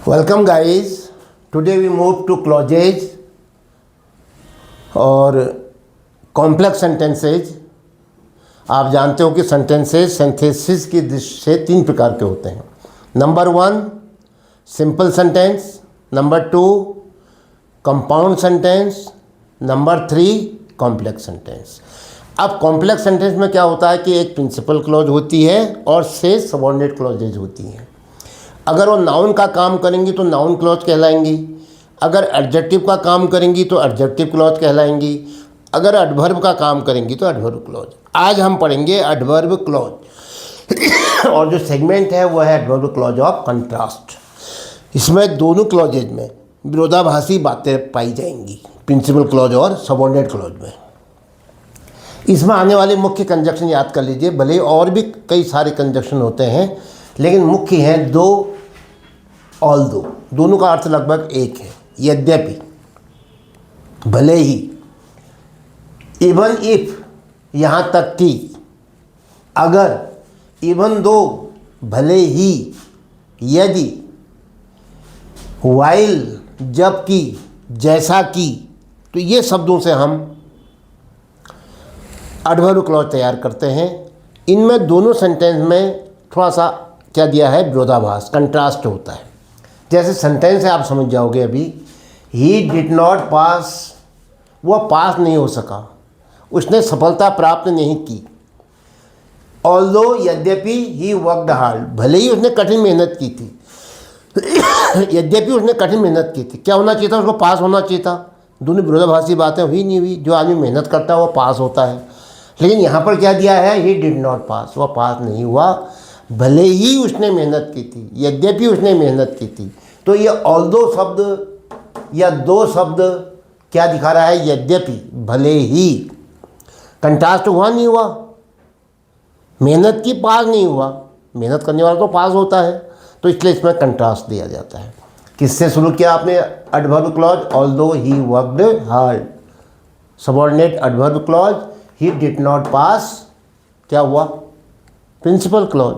Welcome guys. Today we move to clauses और complex sentences. आप जानते हो कि सेंटेंसेज सिंथेसिस की दृष्टि से तीन प्रकार के होते हैं। Number 1 simple sentence, number 2 compound sentence, number 3 complex sentence. अब कॉम्प्लेक्स सेंटेंस में क्या होता है कि एक प्रिंसिपल क्लॉज होती है और 6 सबऑर्डिनेट क्लॉजेज होती हैं। अगर वो नाउन का काम करेंगी तो नाउन क्लॉज कहलाएंगी, अगर एडजेक्टिव का काम करेंगी तो एडजेक्टिव क्लॉज कहलाएंगी, अगर एडवर्ब का काम करेंगी तो एडवर्ब क्लॉज। आज हम पढ़ेंगे एडवर्ब क्लॉज और जो सेगमेंट है वो है एडवर्ब क्लॉज ऑफ कंट्रास्ट। इसमें दोनों क्लॉजेज में विरोधाभासी बातें पाई जाएंगी, प्रिंसिपल क्लॉज और सबऑर्डिनेट क्लॉज में। इसमें आने वाले मुख्य कंजक्शन याद कर लीजिए, भले और भी कई सारे कंजक्शन होते हैं लेकिन मुख्य हैं दो, ऑल दो। दोनों का अर्थ लगभग एक है। यद्यपि, भले ही, इवन इफ, यहाँ तक कि, अगर, इवन दो, भले ही, यदि, वाइल, जबकि, जैसा कि। तो ये शब्दों से हम एडवर्ब क्लॉज तैयार करते हैं। इनमें दोनों सेंटेंस में थोड़ा सा क्या दिया है, विरोधाभास, कंट्रास्ट होता है। जैसे सेंटेंस है, आप समझ जाओगे अभी, ही डिड नॉट पास, वह पास नहीं हो सका, उसने सफलता प्राप्त नहीं की। ऑल्दो, यद्यपि, ही वर्कड हार्ड, भले ही उसने कठिन मेहनत की थी यद्यपि उसने कठिन मेहनत की थी। क्या होना चाहिए था, उसको पास होना चाहिए था। दोनों विरोधाभासी बातें हुई नहीं हुई। जो आदमी मेहनत करता है वो पास होता है, लेकिन यहाँ पर क्या दिया है, ही डिड नॉट पास, वह पास नहीं हुआ भले ही उसने मेहनत की थी, यद्यपि उसने मेहनत की थी। तो ये ऑल्दो शब्द या दो शब्द क्या दिखा रहा है, यद्यपि, भले ही। कंट्रास्ट हुआ नहीं हुआ, मेहनत की, पास नहीं हुआ। मेहनत करने वाला तो पास होता है, तो इसलिए इसमें कंट्रास्ट दिया जाता है। किससे शुरू किया आपने adverb clause, although he worked hard. Subordinate adverb clause, he did not pass, क्या हुआ, प्रिंसिपल क्लॉज।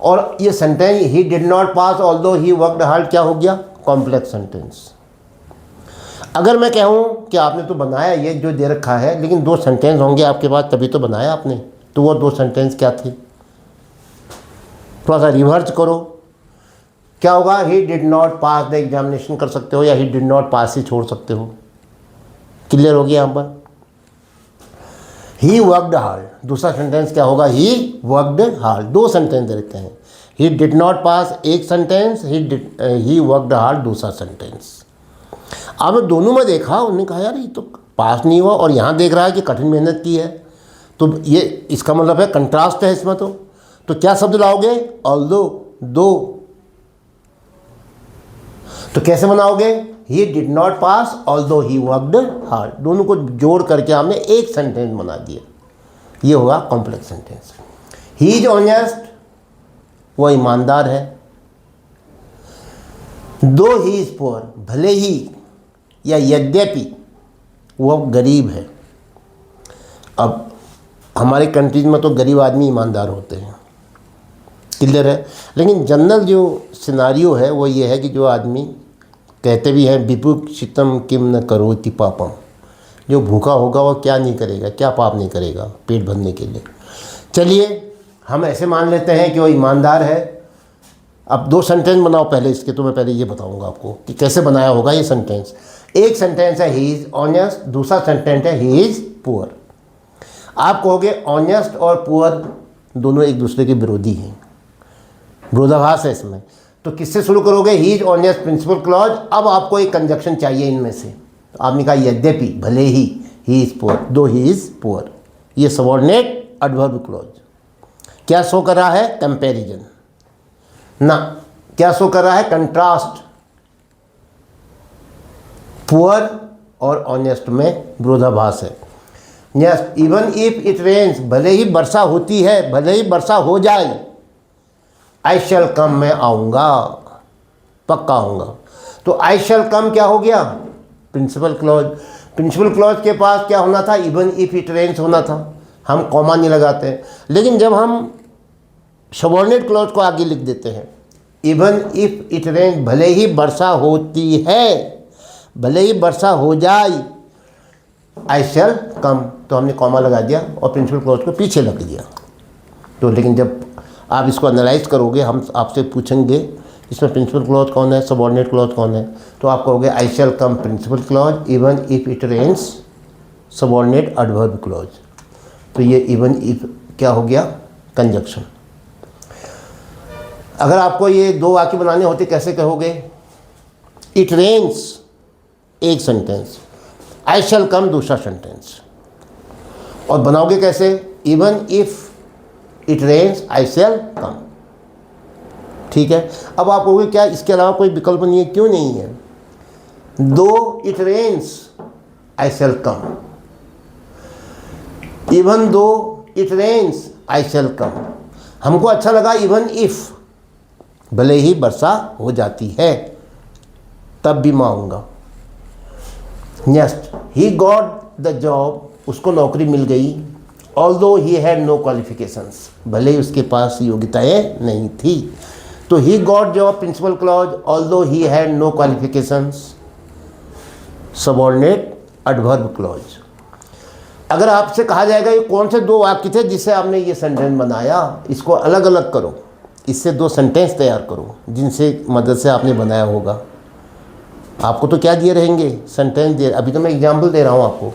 और ये sentence, he did not pass although he worked hard, क्या हो गया, कॉम्प्लेक्स सेंटेंस। अगर मैं कहूँ कि आपने तो बनाया ये जो दे रखा है, लेकिन दो सेंटेंस होंगे आपके पास तभी तो बनाया आपने, तो वो दो सेंटेंस क्या थे, थोड़ा सा रिवर्स करो, क्या होगा, he did not pass the examination कर सकते हो, या ही डिड नॉट पास ही छोड़ सकते हो। क्लियर हो गया यहाँ पर। ही वर्कड हार्ड, दूसरा सेंटेंस क्या होगा, ही वर्कड हार्ड। दो सेंटेंस देते हैं, ही डिड नॉट पास एक सेंटेंस, ही वर्कड हार्ड दूसरा सेंटेंस। अब दोनों में देखा, उन्होंने कहा यार ये तो पास नहीं हुआ, और यहाँ देख रहा है कि कठिन मेहनत की है, तो ये इसका मतलब है कंट्रास्ट है इसमें। तो क्या शब्द लाओगे, ऑल्दो, दो। तो कैसे बनाओगे, he did not pass although he worked hard. दोनों को जोड़ करके हमने एक सेंटेंस बना दिया, ये होगा complex sentence. He is honest, वो ईमानदार है। दो ही इज पुअर, भले ही या यद्यपि वो गरीब है। अब हमारे कंट्रीज में तो गरीब आदमी ईमानदार होते हैं, क्लियर है। लेकिन जनरल जो सिनारियो है वो ये है कि जो आदमी, कहते भी हैं विभुक्षितम किम न करोति पापम, जो भूखा होगा वो क्या नहीं करेगा, क्या पाप नहीं करेगा पेट भरने के लिए। चलिए हम ऐसे मान लेते हैं कि वो ईमानदार है। अब दो सेंटेंस बनाओ पहले इसके, तो मैं पहले ये बताऊंगा आपको कि कैसे बनाया होगा ये सेंटेंस। एक सेंटेंस है ही इज़ ऑनेस्ट, दूसरा सेंटेंस है ही इज़ पुअर। आप कहोगे ऑनेस्ट और पुअर दोनों एक दूसरे के विरोधी हैं, विरोधाभास है इसमें। तो किससे शुरू करोगे, he is honest principal clause. अब आपको एक कंजक्शन चाहिए इनमें से, तो आपने कहा यद्यपि, भले ही इज पुअर, दो ही इज पुअर। ये सबऑर्डिनेट एडवर्ब क्लॉज क्या शो कर रहा है, कंपैरिजन ना, क्या शो कर रहा है, कंट्रास्ट। पुअर और ऑनेस्ट में विरोधाभास है। Next, even if it rains, भले ही वर्षा होती है, भले ही वर्षा हो जाए, आई शैल कम, मैं आऊँगा, पक्का आऊँगा। तो आई शैल कम क्या हो गया, प्रिंसिपल क्लॉज। प्रिंसिपल क्लॉज के पास क्या होना था, इवन इफ इट रेन्स होना था। हम कॉमा नहीं लगाते, लेकिन जब हम सबऑर्डिनेट क्लॉज को आगे लिख देते हैं इवन इफ इट रेन, भले ही वर्षा होती है, भले ही वर्षा हो जाए, आई शैल कम, तो हमने कॉमा लगा दिया और प्रिंसिपल क्लॉज को पीछे लग दिया। तो लेकिन जब आप इसको एनालाइज करोगे, हम आपसे पूछेंगे इसमें प्रिंसिपल क्लॉज कौन है, सबऑर्डिनेट क्लॉज कौन है, तो आप कहोगे I shall come principal clause even if it rains subordinate adverb clause. तो ये इवन इफ क्या हो गया, कंजक्शन। अगर आपको ये दो वाक्य बनाने होते कैसे कहोगे, इट रेन्स एक सेंटेंस, आई शैल कम दूसरा सेंटेंस, और बनाओगे कैसे, even if it rains I shall कम। ठीक है, अब आप कहोगे क्या इसके अलावा कोई विकल्प नहीं है, क्यों नहीं है, though it rains I shall come, even though it rains I shall come. हमको अच्छा लगा इवन इफ, भले ही वर्षा हो जाती है, तब भी मैं आऊँगा। Next, he got the job, उसको नौकरी मिल गई, although he had no qualifications, भले ही उसके पास योग्यताएं नहीं थी। तो he got job principal clause, although he had no qualifications subordinate adverb clause. अगर आपसे कहा जाएगा ये कौन से दो वाक्य थे जिससे आपने ये सेंटेंस बनाया, इसको अलग अलग करो, इससे दो सेंटेंस तैयार करो जिनसे मदद से आपने बनाया होगा। आपको तो क्या दिए रहेंगे, सेंटेंस दिए, अभी तो मैं एग्जाम्पल दे रहा हूँ आपको,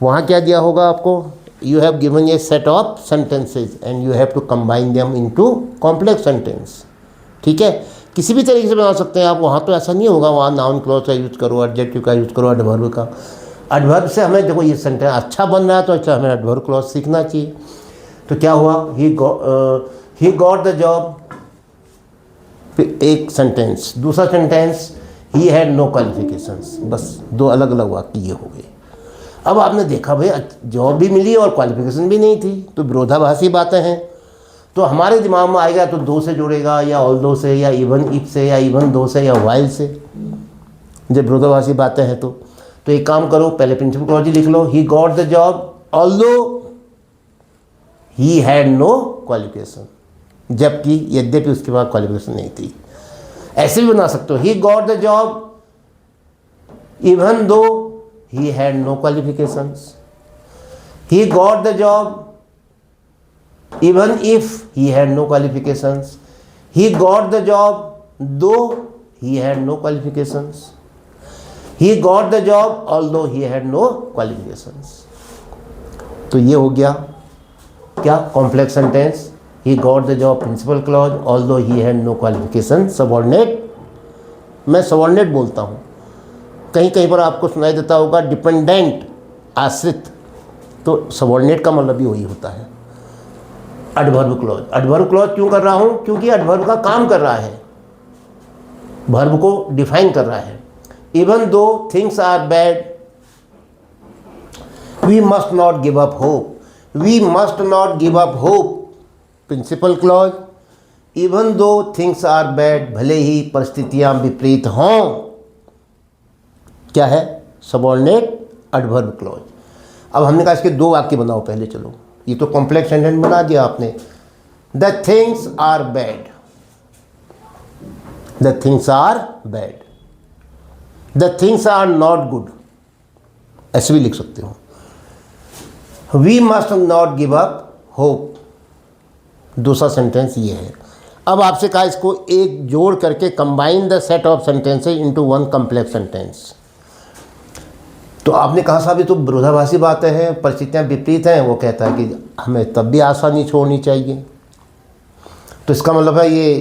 वहाँ क्या दिया होगा आपको, you have given a set of sentences and you have to combine them into complex sentence. ठीक है, किसी भी तरीके से बना सकते हैं आप, वहाँ तो ऐसा नहीं होगा, वहाँ नाउन क्लॉज का यूज़ करो, एडजेक्टिव का यूज़ करो, एडवर्ब का। एडवर्ब से हमें देखो ये सेंटेंस अच्छा बन रहा है तो अच्छा हमें एडवर्ब क्लॉज सीखना चाहिए। तो क्या हुआ, ही गॉट द जॉब, एक सेंटेंस, दूसरा sentence he had no qualifications, बस दो अलग अलग वाक्य ये हो गए। अब आपने देखा भाई जॉब भी मिली और क्वालिफिकेशन भी नहीं थी, तो विरोधाभासी बातें हैं। तो हमारे दिमाग में आएगा तो दो से जुड़ेगा, या ऑल्दो से, या इवन इफ से, या इवन दो से, या वाइल से, जब विरोधाभासी बातें हैं तो एक काम करो, पहले प्रिंसिपल क्लॉज लिख लो, he got the job although he had no qualification, जबकि यद्यपि उसके पास क्वालिफिकेशन नहीं थी। ऐसे भी बना सकते हो, he got the job even though he had no qualifications, he got the job even if he had no qualifications, he got the job though he had no qualifications, he got the job although he had no qualifications। तो ये हो गया क्या, complex sentence, he got the job principal clause although he had no qualifications subordinate. मैं subordinate बोलता हूँ, कहीं कहीं पर आपको सुनाई देता होगा डिपेंडेंट, आश्रित, तो सबऑर्डिनेट का मतलब भी वही होता है। एडवर्ब क्लॉज, एडवर्ब क्लॉज क्यों कर रहा हूँ, क्योंकि एडवर्ब का काम कर रहा है, वर्ब को डिफाइन कर रहा है। Even though things are bad we must not give up hope, we must not give up hope principal clause, even though things are bad, भले ही परिस्थितियां विपरीत हों, क्या है, सबऑर्डिनेट एडवर्ब क्लॉज। अब हमने कहा इसके दो वाक्य बनाओ पहले, चलो ये तो कॉम्प्लेक्स सेंटेंस बना दिया आपने। The things are bad, the things are bad, the things are not good, ऐसे भी लिख सकते हो। We must not give up hope, दूसरा सेंटेंस ये है। अब आपसे कहा इसको एक जोड़ करके combine the set of sentences into one complex sentence. तो आपने कहा साहब ये तो विरोधाभासी बातें हैं, परिस्थितियाँ विपरीत हैं, वो कहता है कि हमें तब भी आशा नहीं छोड़नी चाहिए। तो इसका मतलब है ये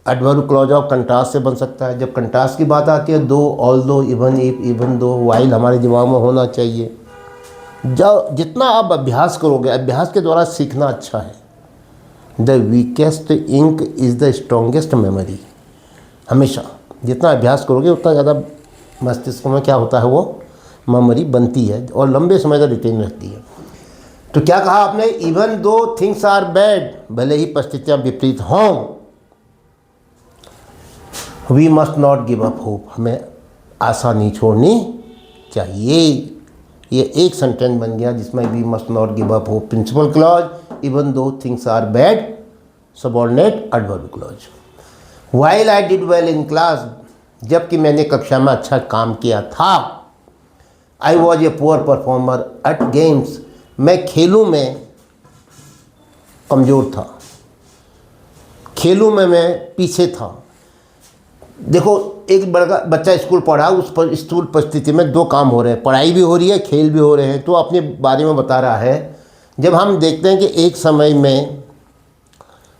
एडवर्ब क्लॉज ऑफ कंट्रास्ट से बन सकता है। जब कंट्रास्ट की बात आती है, दो, although, even if, even though, while हमारे दिमाग में होना चाहिए। जब जितना आप अभ्यास करोगे, अभ्यास के द्वारा सीखना अच्छा है। The weakest ink is the strongest memory, हमेशा जितना अभ्यास करोगे उतना ज़्यादा मस्तिष्क में क्या होता है, वो मेमोरी बनती है और लंबे समय तक रिटेन रहती है। तो क्या कहा आपने, even though things are bad, भले ही परिस्थितियाँ विपरीत हों, we must not give up hope, हमें आशा नहीं छोड़नी चाहिए। ये एक सेंटेंस बन गया जिसमें we must not give up hope principal clause, even though things are bad subordinate adverb clause. While I did well in class, जबकि मैंने कक्षा में अच्छा काम किया था। I was a poor performer at games, मैं खेलों में कमज़ोर था, खेलों में मैं पीछे था। देखो, एक बच्चा स्कूल पढ़ा, उस पर स्कूल परिस्थिति में दो काम हो रहे हैं, पढ़ाई भी हो रही है, खेल भी हो रहे हैं, तो अपने बारे में बता रहा है। जब हम देखते हैं कि एक समय में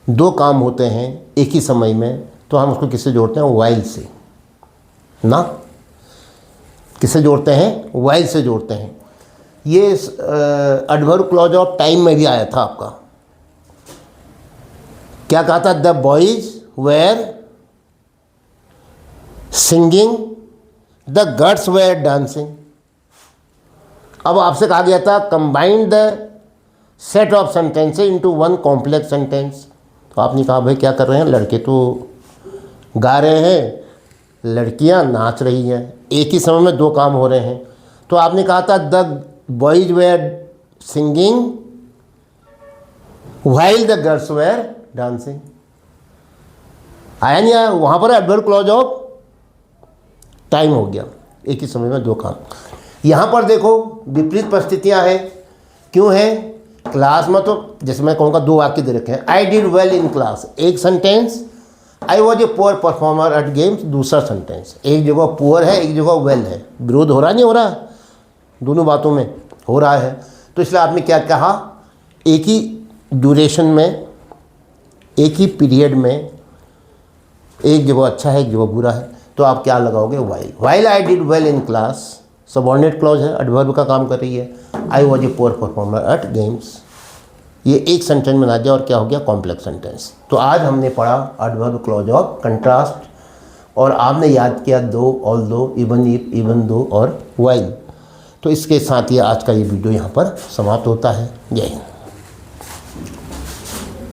दो काम होते हैं एक ही समय में, तो हम उसको किससे जोड़ते हैं? वाइल से ना, किससे जोड़ते हैं? वाइल से जोड़ते हैं। ये एडवर्ब क्लॉज ऑफ टाइम में भी आया था आपका। क्या कहा था? The boys were singing, the girls were dancing. अब आपसे कहा गया था combine the set of sentences into one complex sentence. तो आपने कहा भाई क्या कर रहे हैं? लड़के तो गा रहे हैं, लड़कियां नाच रही हैं, एक ही समय में दो काम हो रहे हैं। तो आपने कहा था the boys were singing while the girls were dancing. आया नहीं आया? वहाँ पर एडवर्ब क्लॉज ऑफ टाइम हो गया, एक ही समय में दो काम। यहाँ पर देखो विपरीत परिस्थितियाँ हैं। क्यों है? क्लास में तो जैसे मैं कहूँगा दो वाक्य दे रखे हैं। I did well in class एक sentence, I was a poor performer at games दूसरा सेंटेंस। एक जगह पुअर है, एक जगह वेल है। विरोध हो रहा नहीं हो रहा? दोनों बातों में हो रहा है। तो इसलिए आपने क्या कहा? एक ही ड्यूरेशन में, एक ही पीरियड में एक जगह अच्छा है, एक जगह बुरा है। तो आप क्या लगाओगे? While. While I did well in class subordinate clause है, एडवर्ब का काम कर रही है। I was a poor performer at games, ये एक सेंटेंस में आ गया और क्या हो गया? Complex sentence. तो आज हमने पढ़ा एडवर्ब क्लॉज ऑफ कंट्रास्ट, और आपने याद किया दो, ऑल दो, इवन इफ, इवन दो और वाइल। तो इसके साथ ही आज का ये वीडियो यहाँ पर समाप्त होता है। जय हिंद।